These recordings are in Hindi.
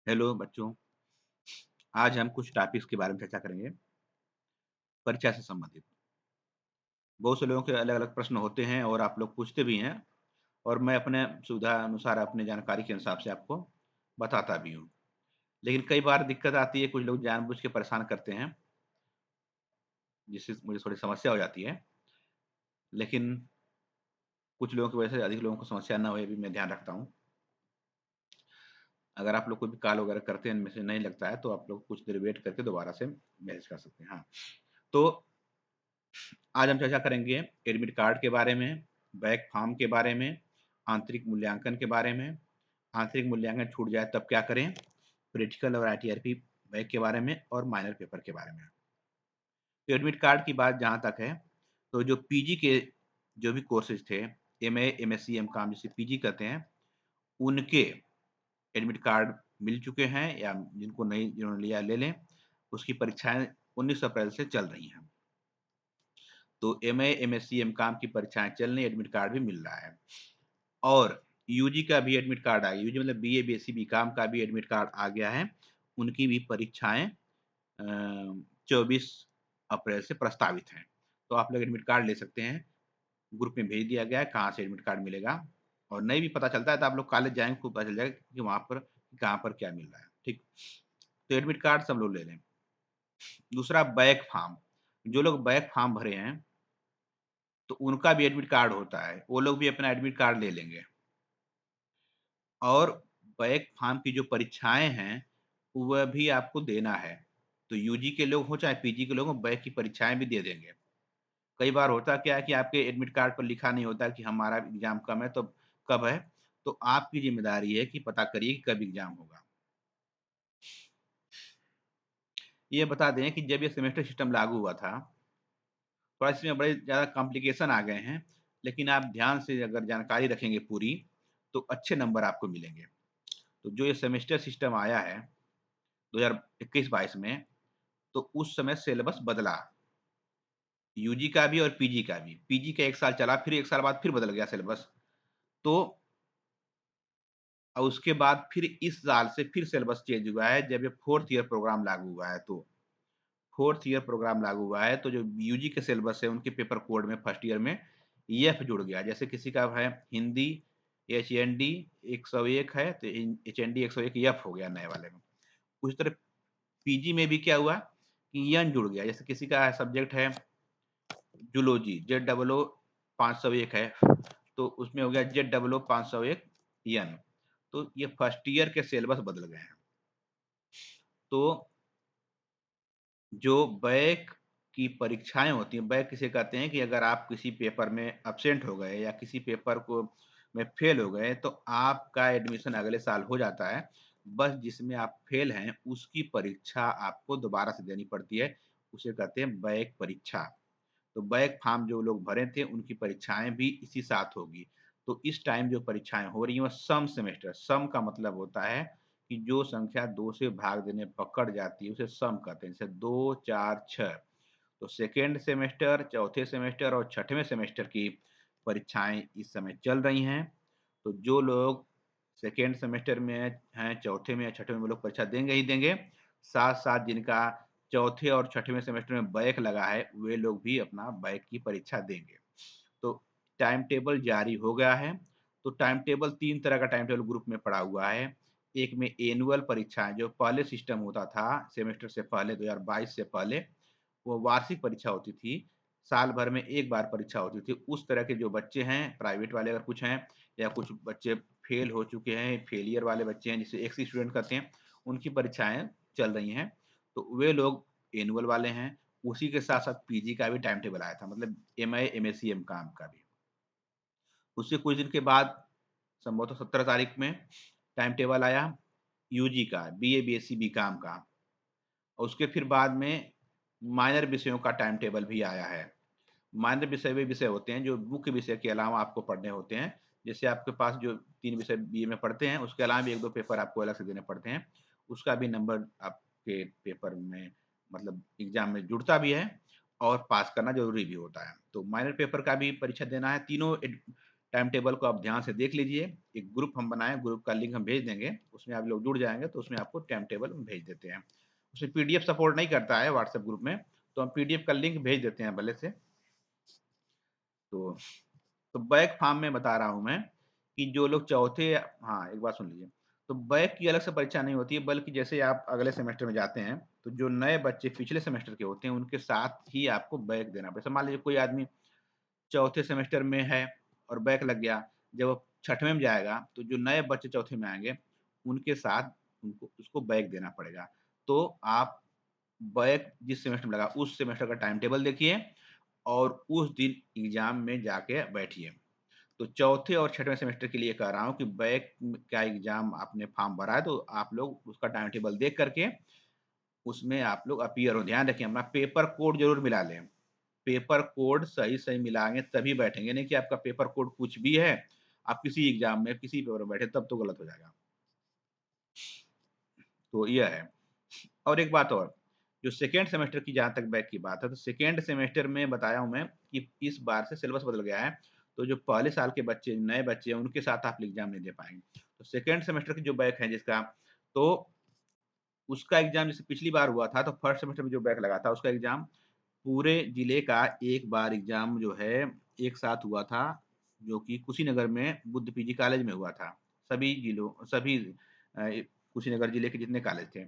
हेलो बच्चों, आज हम कुछ टॉपिक्स के बारे में चर्चा करेंगे, परीक्षा से संबंधित। बहुत से लोगों के अलग-अलग प्रश्न होते हैं और आप लोग पूछते भी हैं और मैं अपने सुविधा अनुसार अपनी जानकारी के हिसाब से आपको बताता भी हूँ। लेकिन कई बार दिक्कत आती है, कुछ लोग जानबूझ के परेशान करते हैं, जिससे मुझे थोड़ी समस्या हो जाती है। लेकिन कुछ लोगों की वजह से अधिक लोगों को समस्या ना हो, ये भी मैं ध्यान रखता हूँ। अगर आप लोग कोई भी कॉल वगैरह करते हैं, मैसेज नहीं लगता है, तो आप लोग कुछ देर वेट करके दोबारा से मैसेज कर सकते हैं। हाँ, तो आज हम चर्चा करेंगे एडमिट कार्ड के बारे में, बैक फॉर्म के बारे में, आंतरिक मूल्यांकन के बारे में, आंतरिक मूल्यांकन छूट जाए तब क्या करें, प्रैक्टिकल और आईटीआरपी बैक के बारे में और माइनर पेपर के बारे में। तो एडमिट कार्ड की बात जहाँ तक है, तो जो पीजी के जो भी कोर्सेज थे, एमए, एमएससी, एमकॉम जिसे पीजी कहते हैं, उनके एडमिट कार्ड मिल चुके हैं या जिनको नहीं जिन्होंने लिया ले लें। उसकी परीक्षाएँ 19 अप्रैल से चल रही हैं। तो एमए, एमएससी, एमकॉम की परीक्षाएँ चल रही हैं, एडमिट कार्ड भी मिल रहा है। और यूजी का भी एडमिट कार्ड आ गया, यूजी मतलब बीए, बीएससी, बीकॉम का भी एडमिट कार्ड आ गया है। उनकी भी परीक्षाएँ 24 अप्रैल से प्रस्तावित हैं। तो आप लोग एडमिट कार्ड ले सकते हैं। ग्रुप में भेज दिया गया है, कहाँ से एडमिट कार्ड मिलेगा और नहीं भी पता चलता है तो आप लोग कॉलेज जाएँगे, आपको पता चल जाएगा कि वहाँ पर कहाँ पर क्या मिल रहा है। ठीक? तो एडमिट कार्ड सब लोग ले लें। दूसरा बैक फॉर्म, जो लोग बैक फॉर्म भरे हैं, तो उनका भी एडमिट कार्ड होता है। वो लोग भी अपना एडमिट कार्ड ले लेंगे। और बैक फॉर्म की जो परीक्षाएँ हैं, वह भी आपको देना है। तो यूजी के लोग हों चाहे पीजी के लोग हों, बैक की परीक्षाएँ भी दे देंगे। कई बार होता क्या है कि आपके एडमिट कार्ड पर लिखा नहीं होता कि हमारा एग्ज़ाम कब है, तो कब है? तो आपकी ज़िम्मेदारी है कि पता करिए कि कब एग्ज़ाम होगा। ये बता दें कि जब ये सेमेस्टर सिस्टम लागू हुआ था, थोड़ा इसमें बड़े ज़्यादा कॉम्प्लिकेशन आ गए हैं, लेकिन आप ध्यान से अगर जानकारी रखेंगे पूरी, तो अच्छे नंबर आपको मिलेंगे। तो जो ये सेमेस्टर सिस्टम आया है 2021-22 में, तो उस समय सिलेबस बदला, यूजी का भी और पीजी का भी। पीजी का 1 साल चला, फिर 1 साल बाद फिर बदल गया सिलेबस। तो उसके बाद फिर इस साल से फिर सिलेबस चेंज हुआ है, जब ये 4th ईयर प्रोग्राम लागू हुआ है तो। 4th ईयर प्रोग्राम लागू हुआ है, तो जो यूजी के सिलेबस है, उनके पेपर कोड में फर्स्ट ईयर में एफ जुड़ गया। जैसे किसी का है हिंदी एचएनडी 101 है, तो एचएनडी 101 एफ हो गया नए वाले में। उसी तरह पीजी में भी क्या हुआ कि एन जुड़ गया। जैसे किसी का सब्जेक्ट है जूलॉजी जेडडबलओ 501 है, तो उसमें हो गया जेडडबलओ 501 एन। तो ये फर्स्ट ईयर के सिलेबस बदल गए हैं। तो जो बैक की परीक्षाएँ होती हैं, बैक किसे कहते हैं कि अगर आप किसी पेपर में एब्सेंट हो गए या किसी पेपर को में फेल हो गए, तो आपका एडमिशन अगले साल हो जाता है। बस जिसमें आप फेल हैं, उसकी परीक्षा आपको दोबारा से देनी पड़ती है, उसे कहते हैं बैक परीक्षा। तो बैक फॉर्म जो लोग भरे थे, उनकी परीक्षाएँ भी इसी साथ होगी। तो इस टाइम जो परीक्षाएँ हो रही हैं, वो सम सेमेस्टर, सम का मतलब होता है कि जो संख्या 2 से भाग देने पकड़ जाती है, उसे सम कहते हैं। जैसे 2, 4, 6 तो सेकंड सेमेस्टर, चौथे सेमेस्टर और छठवें सेमेस्टर की परीक्षाएँ इस समय चल रही हैं। तो जो लोग सेकंड सेमेस्टर में हैं, चौथे में या छठवें में वो लोग परीक्षा देंगे ही देंगे। साथ-साथ जिनका चौथे और छठवें सेमेस्टर में बैक लगा है, वे लोग भी अपना बैक की परीक्षा देंगे। तो टाइम टेबल जारी हो गया है। तो टाइम टेबल 3 तरह का टाइम टेबल ग्रुप में पड़ा हुआ है। एक में एनुअल परीक्षाएँ जो पहले सिस्टम होता था सेमेस्टर से पहले 2022 से पहले, वो वार्षिक परीक्षा होती थी। साल भर में 1 बार परीक्षा होती थी। उस तरह के जो बच्चे हैं, प्राइवेट वाले अगर कुछ हैं या कुछ बच्चे फेल हो चुके हैं, फेलियर वाले बच्चे हैं जिसे एक्स स्टूडेंट कहते हैं, उनकी परीक्षाएँ चल रही हैं। तो वे लोग एनुअल वाले हैं। उसी के साथ-साथ पीजी का भी टाइम टेबल आया था मतलब एमए, एमएससी, एमकॉम का भी। उससे कुछ दिन के बाद संभवतः 17 तारीख में टाइम टेबल आया यूजी का, बीए, बीएससी, बीकॉम का। और उसके फिर बाद में माइनर विषयों का टाइम टेबल भी आया है। माइनर विषय वे विषय होते हैं जो मुख्य विषय के अलावा आपको पढ़ने होते हैं। जैसे आपके पास जो 3 विषय बीए में पढ़ते हैं, उसके अलावा भी 1-2 पेपर आपको अलग से देने पड़ते हैं। उसका भी नंबर आपके पेपर में मतलब एग्ज़ाम में जुड़ता भी है और पास करना ज़रूरी भी होता है। तो माइनर पेपर का भी परीक्षा देना है। तीनों टाइम टेबल को आप ध्यान से देख लीजिए। एक ग्रुप हम बनाएँ, ग्रुप का लिंक हम भेज देंगे, उसमें आप लोग जुड़ जाएँगे तो उसमें आपको टाइम टेबल हम भेज देते हैं। उसमें पीडीएफ सपोर्ट नहीं करता है व्हाट्सएप ग्रुप में, तो हम पीडीएफ का लिंक भेज देते हैं भले से। तो बैक फॉर्म में बता रहा हूँ मैं कि जो लोग चौथे हाँ, एक बात सुन लीजिए। तो बैक की अलग से परीक्षा नहीं होती है, बल्कि जैसे आप अगले सेमेस्टर में जाते हैं, तो जो नए बच्चे पिछले सेमेस्टर के होते हैं, उनके साथ ही आपको बैक देना पड़ेगा। मान लीजिए कोई आदमी चौथे सेमेस्टर में है और बैक लग गया, जब वो छठवें में जाएगा, तो जो नए बच्चे चौथे में आएँगे, उनके साथ उनको उसको बैक देना पड़ेगा। तो आप बैक जिस सेमेस्टर में लगा, उस सेमेस्टर का टाइम टेबल देखिए और उस दिन एग्ज़ाम में जाके बैठिए। तो चौथे और छठवें सेमेस्टर के लिए कह रहा हूँ कि बैक का एग्ज़ाम आपने फॉर्म भरा है, तो आप लोग उसका टाइम टेबल देख कर के उसमें आप लोग अपीयर हो। ध्यान रखिए अपना पेपर कोड ज़रूर मिला लें। पेपर कोड सही-सही मिलाएँगे तभी बैठेंगे, नहीं कि आपका पेपर कोड कुछ भी है, आप किसी एग्ज़ाम में, किसी पेपर में बैठे तब तो गलत हो जाएगा। तो यह है। और एक बात और, जो सेकंड सेमेस्टर की जहाँ तक बैक की बात है, तो सेकंड सेमेस्टर में बताया हूँ मैं कि इस बार से सिलेबस बदल गया है। तो जो पहले साल के बच्चे, नए बच्चे हैं, उनके साथ आप एग्ज़ाम नहीं दे पाएँगे। तो सेकंड सेमेस्टर की जो बैक है जिसका, तो उसका एग्ज़ाम जैसे पिछली बार हुआ था, तो फर्स्ट सेमेस्टर में जो बैक लगा था, उसका एग्ज़ाम पूरे जिले का एक बार एग्ज़ाम जो है, एक साथ हुआ था, जो कि कुशीनगर में बुद्ध पीजी कॉलेज में हुआ था। सभी कुशीनगर जिले के जितने कॉलेज थे।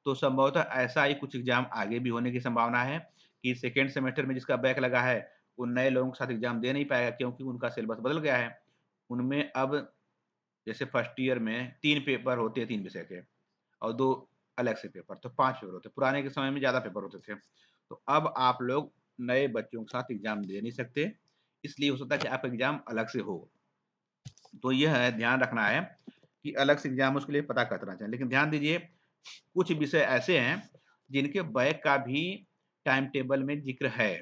तो संभवतः ऐसा ही कुछ एग्ज़ाम आगे भी होने की संभावना है कि सेकंड सेमेस्टर में जिसका बैक लगा है, वो नए लोगों के साथ एग्ज़ाम दे नहीं पाएगा क्योंकि उनका सिलेबस बदल गया है। उनमें अब जैसे फर्स्ट ईयर में 3 पेपर होते हैं 3 विषय के और 2 अलग से पेपर, तो 5 पेपर होते हैं। पुराने के समय में ज़्यादा पेपर होते थे। तो अब आप लोग नए बच्चों के साथ एग्ज़ाम दे नहीं सकते, इसलिए हो सकता है कि आपका एग्ज़ाम अलग से हो। तो यह है ध्यान रखना है कि अलग से एग्ज़ाम उसके लिए पता करना चाहिए। लेकिन ध्यान दीजिए, कुछ विषय ऐसे हैं जिनके बैक का भी टाइम टेबल में ज़िक्र है।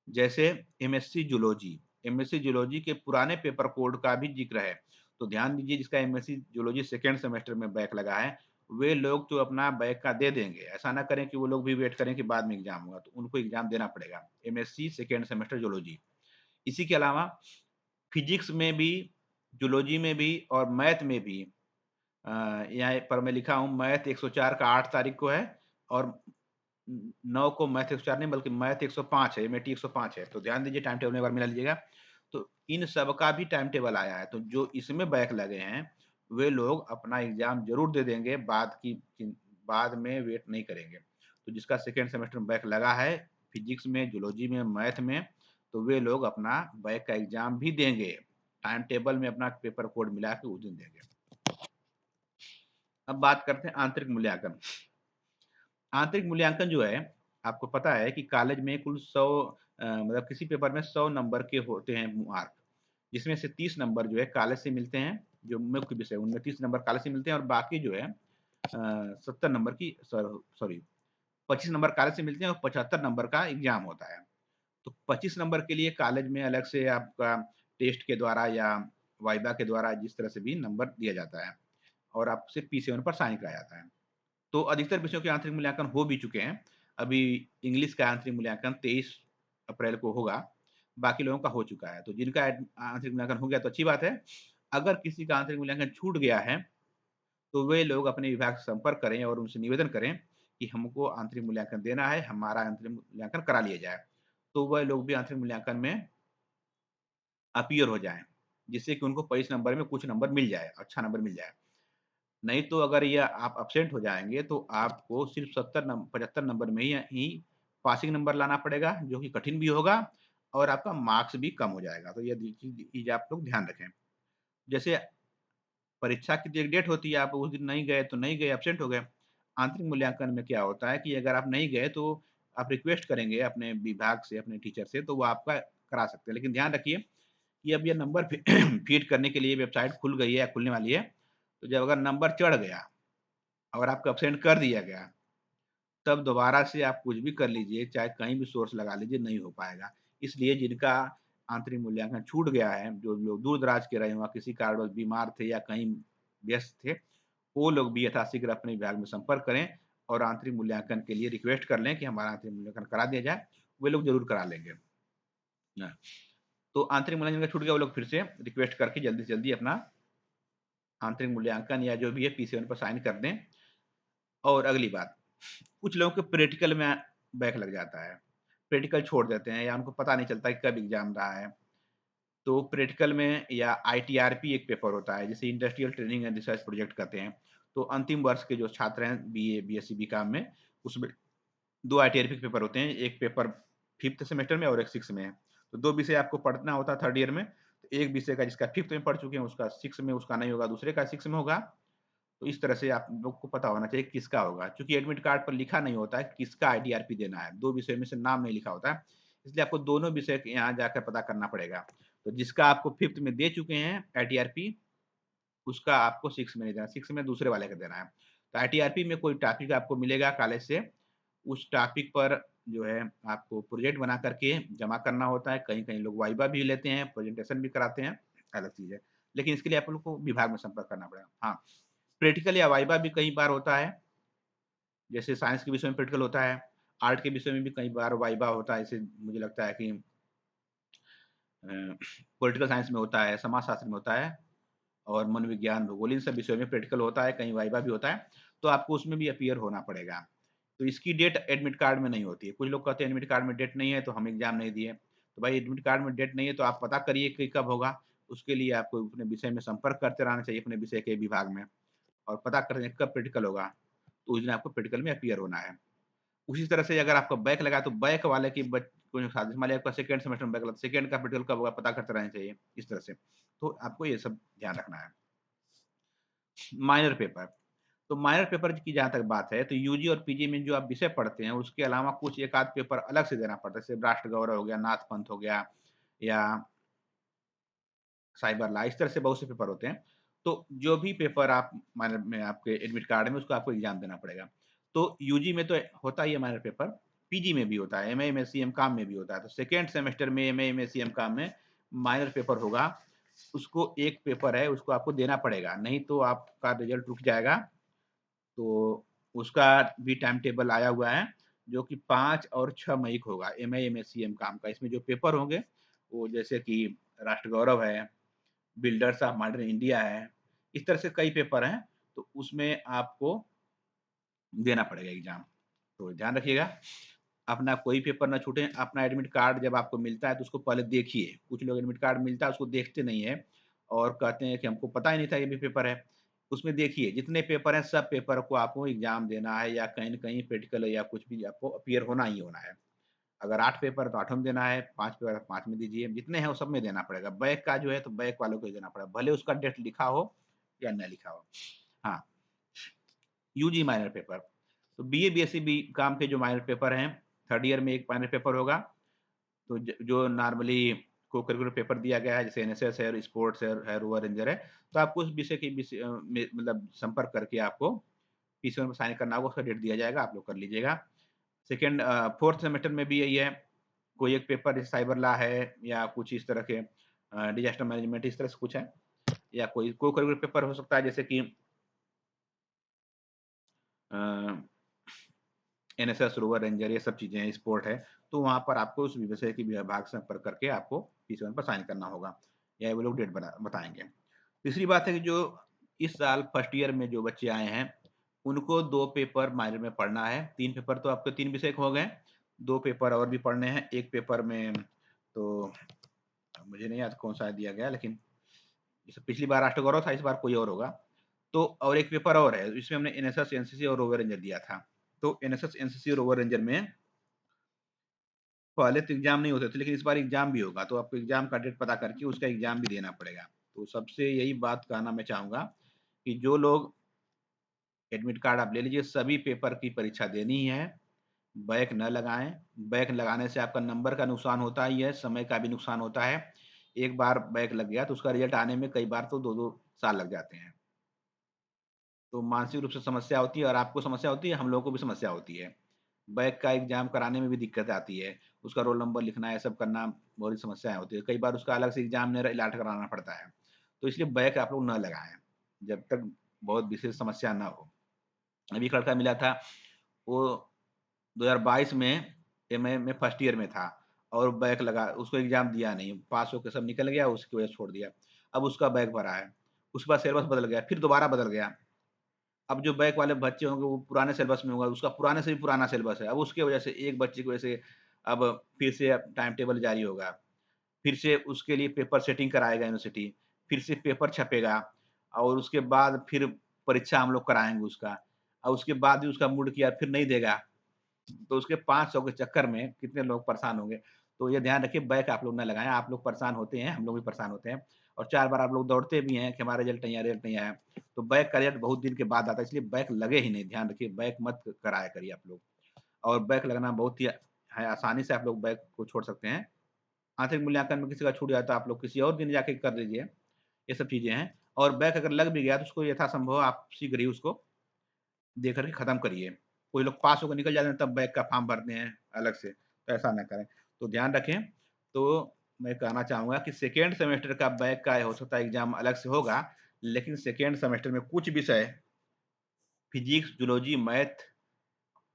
जैसे एमएससी ज़ूलॉजी के पुराने पेपर कोड का भी ज़िक्र है। तो ध्यान दीजिए जिसका एमएससी ज़ूलॉजी सेकंड सेमेस्टर में बैक लगा है, वे लोग तो अपना बैक का दे देंगे। ऐसा ना करें कि वो लोग भी वेट करें कि बाद में एग्ज़ाम होगा, तो उनको एग्ज़ाम देना पड़ेगा। MSc second semester zoology. इसी के अलावा फिज़िक्स में भी, ज़ूलॉजी में भी और मैथ में भी यहाँ पर मैं लिखा हूँ मैथ 104 का 8 तारीख को है और 9 को मैथ 104 नहीं बल्कि मैथ 105 है, एमएटी 105 है। तो ध्यान दीजिए टाइम टेबल एक बार मिला लीजिएगा। तो इन सब का भी टाइम टेबल आया है। तो जो इसमें बैक लगे हैं, वे लोग अपना एग्ज़ाम ज़रूर दे देंगे, बाद में वेट नहीं करेंगे। तो जिसका सेकंड सेमेस्टर में बैक लगा है, फिज़िक्स में, ज़ूलॉजी में, मैथ में, तो वे लोग अपना बैक का एग्ज़ाम भी देंगे। टाइम टेबल में अपना पेपर कोड मिला के उस दिन देंगे। अब बात करते हैं आंतरिक मूल्यांकन। आंतरिक मूल्यांकन जो है, आपको पता है कि कॉलेज में कुल 100 मतलब किसी पेपर में 100 नंबर के होते हैं मार्क, जिसमें से 30 नंबर जो है कॉलेज से मिलते हैं, जो मुख्य विषय उनमें 30 नंबर कॉलेज से मिलते हैं और बाकी जो है 70 नंबर की सॉरी 25 नंबर कॉलेज से मिलते हैं और 75 नंबर का एग्ज़ाम होता है। तो 25 नंबर के लिए कॉलेज में अलग से आपका टेस्ट के द्वारा या वाइवा के द्वारा जिस तरह से भी नंबर दिया जाता है और आपसे P7 पर साइन कराया जाता है। तो अधिकतर विषयों के आंतरिक मूल्यांकन हो भी चुके हैं। अभी इंग्लिश का आंतरिक मूल्यांकन 23 अप्रैल को होगा, बाकी लोगों का हो चुका है। तो जिनका आंतरिक मूल्यांकन हो गया तो अच्छी बात है। अगर किसी का आंतरिक मूल्यांकन छूट गया है, तो वे लोग अपने विभाग से संपर्क करें और उनसे निवेदन करें कि हमको आंतरिक मूल्यांकन देना है, हमारा आंतरिक मूल्यांकन करा लिया जाए। तो वह लोग भी आंतरिक मूल्यांकन में अपीयर हो जाएँ, जिससे कि उनको 25 नंबर में कुछ नंबर मिल जाए, अच्छा नंबर मिल जाए। नहीं तो अगर ये आप एब्सेंट हो जाएँगे तो आपको सिर्फ़ 75 नंबर में ही पासिंग नंबर लाना पड़ेगा, जो कि कठिन भी होगा और आपका मार्क्स भी कम हो जाएगा। तो ये चीज़ आप लोग ध्यान रखें। जैसे परीक्षा की एक डेट होती है, आप उस दिन नहीं गए तो नहीं गए, एब्सेंट हो गए। आंतरिक मूल्यांकन में क्या होता है कि अगर आप नहीं गए तो आप रिक्वेस्ट करेंगे अपने विभाग से, अपने टीचर से, तो वो आपका करा सकते हैं। लेकिन ध्यान रखिए कि अब ये नंबर फीड करने के लिए वेबसाइट खुल गई है या खुलने वाली है। तो जब अगर नंबर चढ़ गया और आपको एब्सेंट कर दिया गया, तब दोबारा से आप कुछ भी कर लीजिए, चाहे कहीं भी सोर्स लगा लीजिए, नहीं हो पाएगा। इसलिए जिनका आंतरिक मूल्यांकन छूट गया है, जो लोग दूर-दराज के रहे हों, किसी कारणवश बीमार थे या कहीं व्यस्त थे, वो लोग भी यथाशीघ्र अपने विभाग में संपर्क करें और आंतरिक मूल्यांकन के लिए रिक्वेस्ट कर लें कि हमारा आंतरिक मूल्यांकन करा दिया जाए, वे लोग ज़रूर करा लेंगे। हाँ। तो आंतरिक मूल्यांकन छूट गया, वो लोग फिर से रिक्वेस्ट करके जल्दी से जल्दी अपना आंतरिक मूल्यांकन या जो भी है पी7 पर साइन कर दें। और अगली बात, कुछ लोगों को प्रैक्टिकल में बैक लग जाता है, प्रैक्टिकल छोड़ देते हैं या उनको पता नहीं चलता कि कब एग्ज़ाम रहा है। तो प्रैक्टिकल में या आईटीआरपी एक पेपर होता है, जिसे industrial training and research project कहते हैं। तो अंतिम वर्ष के जो छात्र हैं बीए, बीएससी, बीकॉम में, उसमें 2 आईटीआरपी के पेपर होते हैं, एक पेपर 5th सेमेस्टर में और एक 6th में है। तो 2 विषय आपको पढ़ना होता है 3rd ईयर में, तो एक विषय का जिसका 5th में पढ़ चुके हैं, उसका 6th में उसका नहीं होगा, दूसरे का 6th में होगा। तो इस तरह से आप लोग को पता होना चाहिए किसका होगा, क्योंकि एडमिट कार्ड पर लिखा नहीं होता है किसका आईटीआरपी देना है, 2 विषय में से नाम नहीं लिखा होता है, इसलिए आपको दोनों विषय के यहाँ जाकर पता करना पड़ेगा। तो जिसका आपको 5th में दे चुके हैं आईटीआरपी, उसका आपको 6th में नहीं देना, 6th में दूसरे वाले का देना है। तो आईटीआरपी में कोई टॉपिक आपको मिलेगा कॉलेज से, उस टॉपिक पर जो है आपको प्रोजेक्ट बना करके जमा करना होता है। कहीं-कहीं लोग वाइवा भी लेते हैं, प्रेजेंटेशन भी कराते हैं, अलग चीज़ है। लेकिन इसके लिए आप लोग को विभाग में संपर्क करना पड़ेगा। हाँ, प्रैक्टिकल या वाइवा भी कई बार होता है, जैसे साइंस के विषय में प्रैक्टिकल होता है, आर्ट के विषय में भी कई बार वाइवा होता है, जैसे मुझे लगता है कि पॉलिटिकल साइंस में होता है, समाजशास्त्र में होता है और मनोविज्ञान, भूगोल, इन सब विषयों में प्रैक्टिकल होता है, कहीं वाइवा भी होता है, तो आपको उसमें भी अपीयर होना पड़ेगा। तो इसकी डेट एडमिट कार्ड में नहीं होती है। कुछ लोग कहते हैं एडमिट कार्ड में डेट नहीं है तो हम एग्ज़ाम नहीं दिए। तो भाई एडमिट कार्ड में डेट नहीं है तो आप पता करिए कि कब होगा। उसके लिए आपको अपने विषय में संपर्क करते रहना चाहिए अपने विषय के विभाग में और पता करें कब प्रैक्टिकल होगा। तो उस दिन आपको प्रैक्टिकल में अपीयर होना है। उसी तरह से अगर आपका बैक लगा तो बैक वाले की कोई साजिश मान लिया आपका सेकंड सेमेस्टर में बैक लगा, सेकंड का प्रैक्टिकल कब होगा पता करते रहना चाहिए, इस तरह से। तो आपको ये सब ध्यान रखना है। माइनर पेपर, तो माइनर पेपर की जहाँ तक बात है, तो यूजी और पीजी में जो आप विषय पढ़ते हैं, उसके अलावा कुछ एक आध पेपर अलग से देना पड़ता है, जैसे राष्ट्र गौरव हो गया, नाथ पंथ हो गया या साइबर लॉ, इस तरह से बहुत से पेपर होते हैं। तो जो भी पेपर आप माइनर में आपके एडमिट कार्ड में, उसको आपको एग्ज़ाम देना पड़ेगा। तो यूजी में तो होता ही है माइनर पेपर, पीजी में भी होता है, एमए, एमएससी, एमकॉम में भी होता है। तो सेकंड सेमेस्टर में एमए, एमएससी, एमकॉम में माइनर पेपर होगा, उसको एक पेपर है, उसको आपको देना पड़ेगा, नहीं तो आपका रिज़ल्ट रुक जाएगा। तो उसका भी टाइम टेबल आया हुआ है, जो कि 5 और 6 मई को होगा, एमए, एमएससी, एमकॉम का। इसमें जो पेपर होंगे, वो जैसे कि राष्ट्र गौरव है, बिल्डर्स ऑफ मॉडर्न इंडिया है, इस तरह से कई पेपर हैं, तो उसमें आपको देना पड़ेगा एग्ज़ाम। तो ध्यान रखिएगा, अपना कोई पेपर ना छूटे, अपना एडमिट कार्ड जब आपको मिलता है तो उसको पहले देखिए। कुछ लोग एडमिट कार्ड मिलता है उसको देखते नहीं है और कहते हैं कि हमको पता ही नहीं था ये भी पेपर है। उसमें देखिए जितने पेपर हैं सब पेपर को आपको एग्ज़ाम देना है या कहीं न कहीं प्रैक्टिकल या कुछ भी आपको अपीयर होना ही होना है। अगर 8 पेपर है तो 8 में देना है, 5 पेपर है 5 में दीजिए, जितने हैं वो सब में देना पड़ेगा। बैक का जो है तो बैक वालों को ही देना पड़ेगा, भले उसका डेट लिखा हो या ना लिखा हो। हाँ, यूजी माइनर पेपर, तो बीए, बीएससी, बीकॉम के जो माइनर पेपर हैं, 3rd ईयर में एक माइनर पेपर होगा, तो जो नॉर्मली को-करिकुलर पेपर दिया गया है, जैसे एनएसएस है, स्पोर्ट्स है, रोवर रेंजर है, तो आपको उस विषय के में मतलब संपर्क करके आपको पी7 में साइन करना होगा, उसका डेट दिया जाएगा, आप लोग कर लीजिएगा। 4th सेमेस्टर में भी यही है, कोई एक पेपर जैसे साइबर लॉ है या कुछ इस तरह के डिज़ास्टर मैनेजमेंट इस तरह से कुछ है या कोई को-करिकुलर पेपर हो सकता है जैसे कि अ, एनएसएस, रोवर रेंजर ये सब चीज़ें हैं, स्पोर्ट है, तो वहाँ पर आपको उस विषय के विभाग से संपर्क करके आपको पी7 पर साइन करना होगा या वो लोग डेट बताएँगे। तीसरी बात है कि जो इस साल फर्स्ट ईयर में जो बच्चे आए हैं, उनको 2 पेपर माइनर में पढ़ना है। 3 पेपर तो आपके 3 विषय के हो गए, 2 पेपर और भी पढ़ने हैं। एक पेपर में तो मुझे नहीं याद कौन-सा दिया गया लेकिन जैसे पिछली बार राष्ट्र गौरव था, इस बार कोई और होगा। तो और एक पेपर और है, इसमें हमने एनएसएस, एनसीसी और रोवर रेंजर दिया था। तो एनएसएस, एनसीसी और रोवर रेंजर में पहले तो एग्ज़ाम नहीं होते थे, लेकिन इस बार एग्ज़ाम भी होगा, तो आपको एग्ज़ाम का डेट पता करके उसका एग्ज़ाम भी देना पड़ेगा। तो सबसे यही बात कहना मैं चाहूँगा कि जो लोग एडमिट कार्ड आप ले लीजिए, सभी पेपर की परीक्षा देनी ही है, बैक न लगाएँ। बैक लगाने से आपका नंबर का नुकसान होता ही है, समय का भी नुकसान होता है। एक बार बैक लग गया तो उसका रिज़ल्ट आने में कई बार तो 2-2 साल लग जाते हैं। तो मानसिक रूप से समस्या होती है और आपको समस्या होती है, हम लोगों को भी समस्या होती है। बैक का एग्ज़ाम कराने में भी दिक्कत आती है। उसका रोल नंबर लिखना, ये सब करना, बहुत समस्याएँ होती है। कई बार उसका अलग से एग्ज़ामिनर इलाट कराना पड़ता है। तो इसलिए बैक आप लोग ना लगाएँ, जब तक बहुत विशेष समस्या ना हो। अभी एक लड़का मिला था, वो 2022 में एमए में फर्स्ट ईयर में था और बैक लगा, उसको एग्ज़ाम दिया नहीं, पास होके सब निकल गया, उसकी वजह से छोड़ दिया। अब उसका बैक भरा है, उसके बाद सिलेबस बदल गया, फिर दोबारा बदल गया। अब जो बैक वाले बच्चे होंगे वो पुराने सिलेबस में होगा, उसका पुराने से भी पुराना सिलेबस है। अब उसकी वजह से एक बच्चे की वजह से अब फिर से अब टाइम टेबल जारी होगा। फिर से उसके लिए पेपर सेटिंग कराएगा यूनिवर्सिटी, फिर से पेपर छपेगा और उसके बाद फिर परीक्षा हम लोग कराएँगे उसका और उसके बाद भी उसका मूड किया फिर नहीं देगा, तो उसके 500 के चक्कर में कितने लोग परेशान होंगे। तो ये ध्यान रखिए बैक आप लोग ना लगाएँ, आप लोग परेशान होते हैं, हम लोग भी परेशान होते हैं और 4 बार आप लोग दौड़ते भी हैं कि हमारा रिज़ल्ट नहीं आया। तो बैक का रिज़ल्ट बहुत दिन के बाद आता है, इसलिए बैक लगे ही नहीं, ध्यान रखिए बैक मत कराया करिए आप लोग। और बैक लगना बहुत ही है आसानी से आप लोग बैक को छोड़ सकते हैं। आंतरिक मूल्यांकन में किसी का छूट जाता है, आप लोग किसी और दिन जाके कर लीजिए, ये सब चीज़ें हैं। और बैक अगर लग भी गया तो उसको यथासंभव आप शीघ्र ही उसको दे कर के खत्म करिए। कोई लोग पास होकर निकल जाते हैं तब बैक का फॉर्म भरते हैं अलग से, तो ऐसा ना करें। तो ध्यान रखें, तो मैं कहना चाहूँगा कि सेकंड सेमेस्टर का बैक का हो सकता है एग्ज़ाम अलग से होगा, लेकिन सेकंड सेमेस्टर में कुछ विषय फिज़िक्स, जूलॉजी, मैथ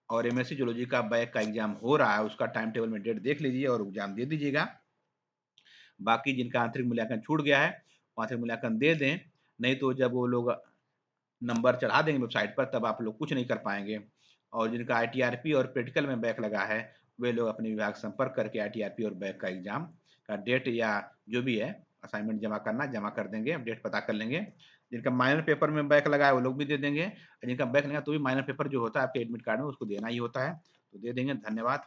और एमएससी जूलॉजी का बैक का एग्ज़ाम हो रहा है, उसका टाइम टेबल में डेट देख लीजिए और एग्ज़ाम दे दीजिएगा। बाकी जिनका आंतरिक मूल्यांकन छूट गया है, वो आंतरिक मूल्यांकन दे दें, नहीं तो जब वो लोग नंबर चढ़ा देंगे वेबसाइट पर तब आप लोग कुछ नहीं कर पाएँगे। और जिनका आईटीआरपी और प्रैक्टिकल में बैक लगा है, वे लोग अपने विभाग से संपर्क करके आईटीआरपी और बैक का एग्ज़ाम का डेट या जो भी है असाइनमेंट जमा करना है, जमा कर देंगे, डेट पता कर लेंगे। जिनका माइनर पेपर में बैक लगा है, वो लोग भी दे देंगे और जिनका बैक लगा तो भी माइनर पेपर जो होता है आपके एडमिट कार्ड में उसको देना ही होता है, तो दे देंगे। धन्यवाद।